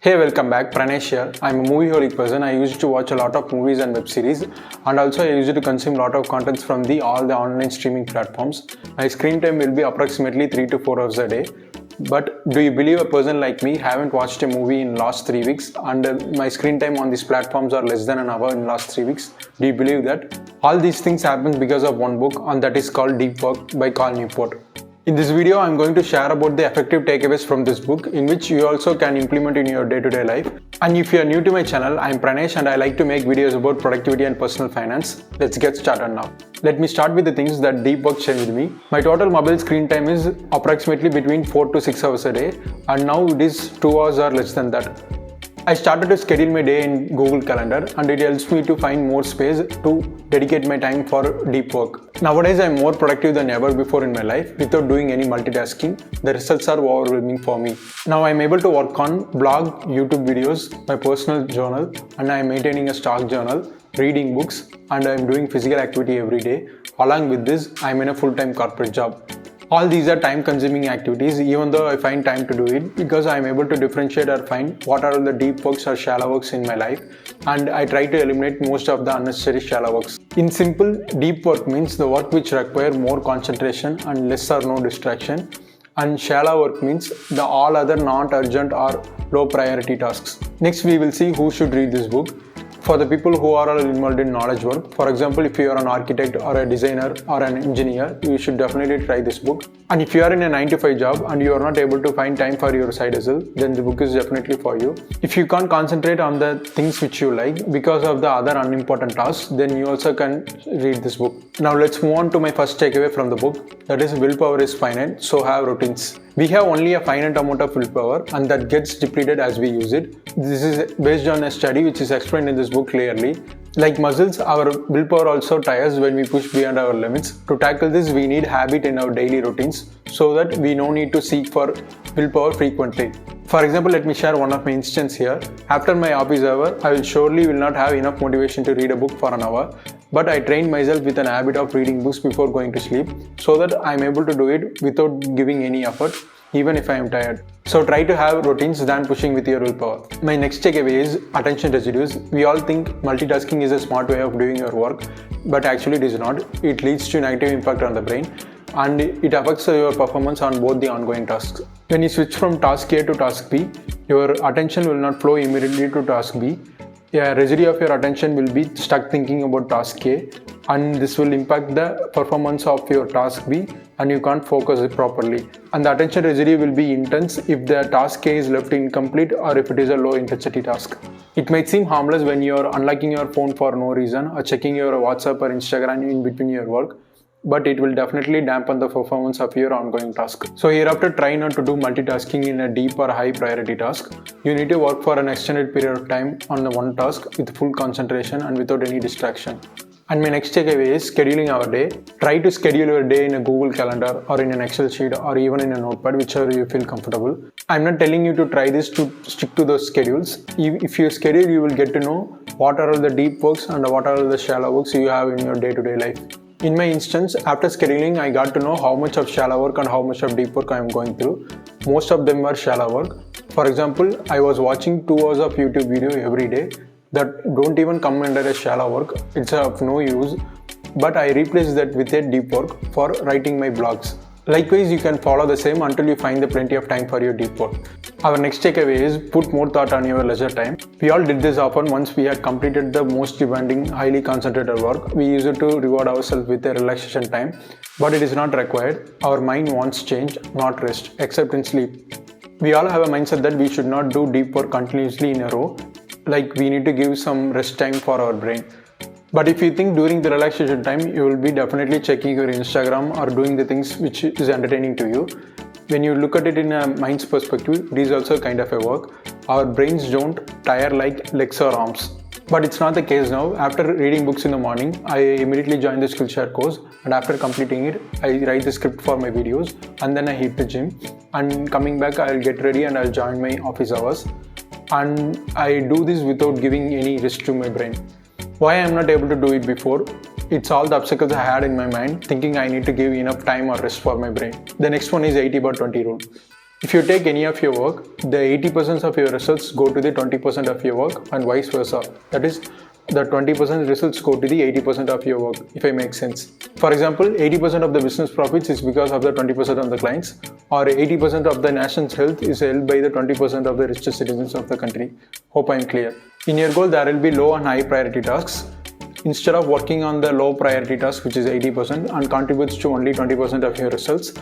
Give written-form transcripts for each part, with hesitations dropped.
Hey, welcome back. Peranesh here. I'm a movie-holic person. I used to watch a lot of movies and web series, and also I used to consume a lot of contents from all the online streaming platforms. My screen time will be approximately 3 to 4 hours a day. But do you believe a person like me haven't watched a movie in last 3 weeks and my screen time on these platforms are less than an hour in last 3 weeks? Do you believe that? All these things happen because of one book, and that is called Deep Work by Cal Newport. In this video, I'm going to share about the effective takeaways from this book, in which you also can implement in your day-to-day life. And if you are new to my channel, I'm Peranesh and I like to make videos about productivity and personal finance. Let's get started now. Let me start with the things that deep work changed me. My total mobile screen time is approximately between 4 to 6 hours a day, and now it is 2 hours or less than that. I started to schedule my day in Google Calendar, and it helps me to find more space to dedicate my time for deep work. Nowadays, I am more productive than ever before in my life without doing any multitasking. The results are overwhelming for me. Now I am able to work on blog, YouTube videos, my personal journal, and I am maintaining a stock journal, reading books, and I am doing physical activity every day. Along with this, I am in a full-time corporate job. All these are time-consuming activities, even though I find time to do it, because I am able to differentiate or find what are the deep works or shallow works in my life, and I try to eliminate most of the unnecessary shallow works. In simple, deep work means the work which require more concentration and less or no distraction, and shallow work means the all other not urgent or low priority tasks. Next, we will see who should read this book. For the people who are all involved in knowledge work, for example, if you are an architect or a designer or an engineer, you should definitely try this book. And if you are in a 9 to 5 job and you are not able to find time for your side hustle, then the book is definitely for you. If you can't concentrate on the things which you like because of the other unimportant tasks, then you also can read this book. Now let's move on to my first takeaway from the book. That is, willpower is finite, so have routines. We have only a finite amount of willpower, and that gets depleted as we use it. This is based on a study which is explained in this book clearly. Like muscles, our willpower also tires when we push beyond our limits. To tackle this, we need habit in our daily routines so that we no need to seek for willpower frequently. For example, let me share one of my instances here. After my office hour, I will not have enough motivation to read a book for an hour, but I trained myself with an habit of reading books before going to sleep so that I am able to do it without giving any effort, even if I am tired. So try to have routines than pushing with your willpower. My next takeaway is attention residues. We all think multitasking is a smart way of doing your work, but actually it is not. It leads to negative impact on the brain, and it affects your performance on both the ongoing tasks. When you switch from task A to task B, your attention will not flow immediately to task B. A residue of your attention will be stuck thinking about task A, and this will impact the performance of your task B, and you can't focus it properly. And the attention residue will be intense if the task A is left incomplete or if it is a low intensity task. It might seem harmless when you are unlocking your phone for no reason or checking your WhatsApp or Instagram in between your work, but it will definitely dampen the performance of your ongoing task. So hereafter, try not to do multitasking in a deep or high priority task. You need to work for an extended period of time on the one task with full concentration and without any distraction. And my next takeaway is scheduling our day. Try to schedule your day in a Google Calendar or in an Excel sheet or even in a notepad, whichever you feel comfortable. I'm not telling you to try this to stick to those schedules. If you schedule, you will get to know what are all the deep works and what are all the shallow works you have in your day-to-day life. In my instance, after scheduling, I got to know how much of shallow work and how much of deep work I am going through. Most of them were shallow work. For example, I was watching 2 hours of YouTube video every day that don't even come under a shallow work. It's of no use, but I replaced that with a deep work for writing my blogs. Likewise, you can follow the same until you find the plenty of time for your deep work. Our next takeaway is put more thought on your leisure time. We all did this often once we had completed the most demanding, highly concentrated work. We use it to reward ourselves with a relaxation time, but it is not required. Our mind wants change, not rest, except in sleep. We all have a mindset that we should not do deep work continuously in a row, like we need to give some rest time for our brain. But if you think during the relaxation time, you will be definitely checking your Instagram or doing the things which is entertaining to you. When you look at it in a mind's perspective, it is also kind of a work. Our brains don't tire like legs or arms. But it's not the case now. After reading books in the morning, I immediately joined the Skillshare course, and after completing it, I write the script for my videos, and then I hit the gym. And coming back, I'll get ready and I'll join my office hours. And I do this without giving any rest to my brain. Why I am not able to do it before? It's all the obstacles I had in my mind, thinking I need to give enough time or rest for my brain. The next one is 80/20 rule. If you take any of your work, the 80% of your results go to the 20% of your work and vice versa. That is, the 20% results go to the 80% of your work, if I make sense. For example, 80% of the business profits is because of the 20% of the clients, or 80% of the nation's health is held by the 20% of the richest citizens of the country. Hope I am clear. In your goal, there will be low and high priority tasks. Instead of working on the low priority task, which is 80% and contributes to only 20% of your results,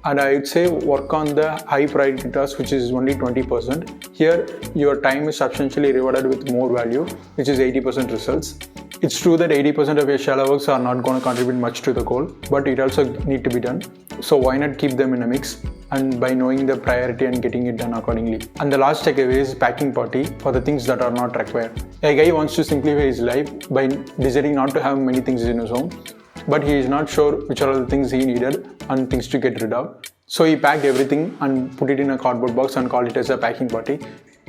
and I would say work on the high priority task, which is only 20%. Here, your time is substantially rewarded with more value, which is 80% results. It's true that 80% of your shallow works are not going to contribute much to the goal, but it also need to be done. So why not keep them in a mix, and by knowing the priority and getting it done accordingly. And the last takeaway is packing party for the things that are not required. A guy wants to simplify his life by deciding not to have many things in his home, but he is not sure which are the things he needed and things to get rid of. So he packed everything and put it in a cardboard box and called it as a packing party.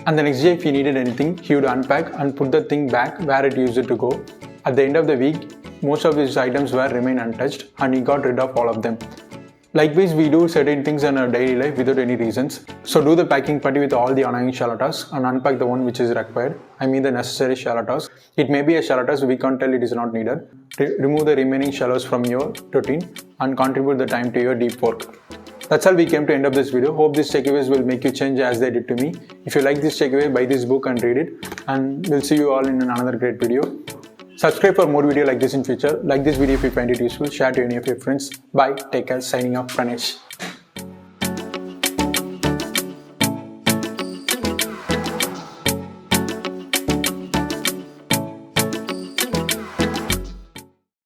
And the next day, if he needed anything, he would unpack and put the thing back where it used to go. At the end of the week, most of his items were remain untouched and he got rid of all of them. Likewise, we do certain things in our daily life without any reasons. So do the packing party with all the annoying shallow tasks and unpack the one which is required. I mean the necessary shallow tasks. It may be a shallow task, we can't tell it is not needed. Remove the remaining shallows from your routine and contribute the time to your deep work. That's all we came to end of this video. Hope these takeaways will make you change as they did to me. If you like this takeaway, buy this book and read it. And we'll see you all in another great video. Subscribe for more video like this in future. Like this video if you find it useful. Share to any of your friends. Bye. Take care. Signing off, Peranesh.